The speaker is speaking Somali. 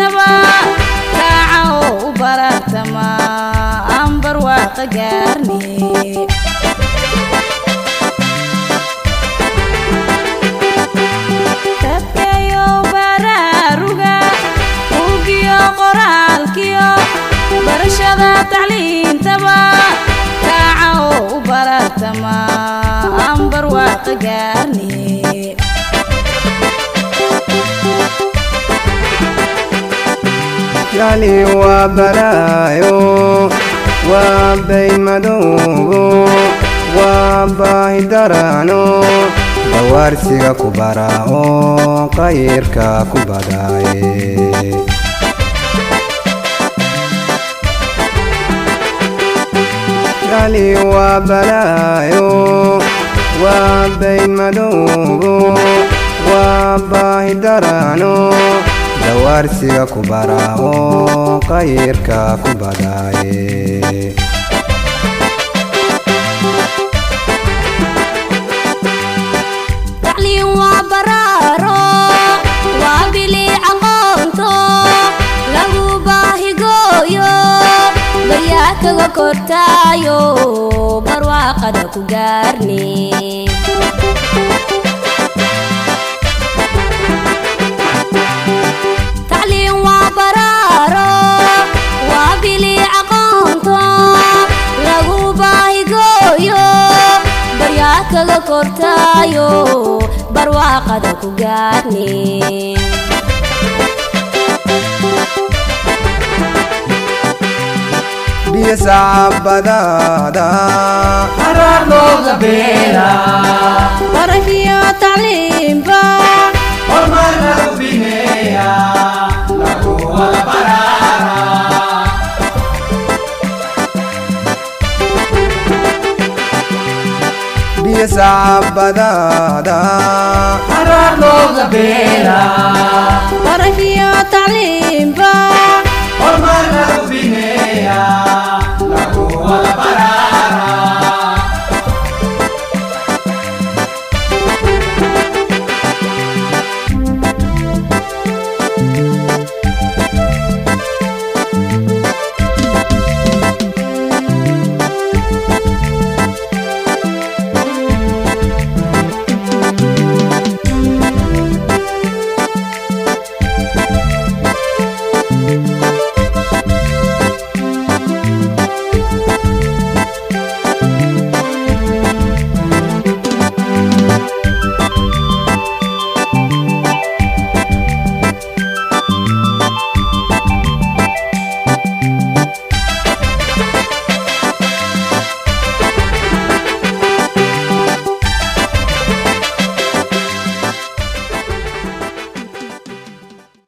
tacliintaba kaaca oo u baratama aan barwaaqa gaarne dadkayo baraaruga buugiyo qoraalkiyo barashada tacliintaba kaaca oo u baratama aan barwaaqa gaarne يعني وبلايو وبين مدوغو وباهدرانو بوارسيغا كبراو قيركا كبداي يعني وبلايو وبين مدوغو وباهدرانو dawarsiga ku barao qayrka ku badaaye tacliin waa baraaro waa bili aqoonto lagu baahigooyo baryaa kaga kortaayo barwaaqada ku gaarne kaga kortaayo barwaaqada ku gaarne biyo saabadaada qarar looga beela barahiyo tacliinba hormar lagu bineeya lagu wada baraara biyo saabadaada qarar looga beela barahiyo tacliinba hormar lagu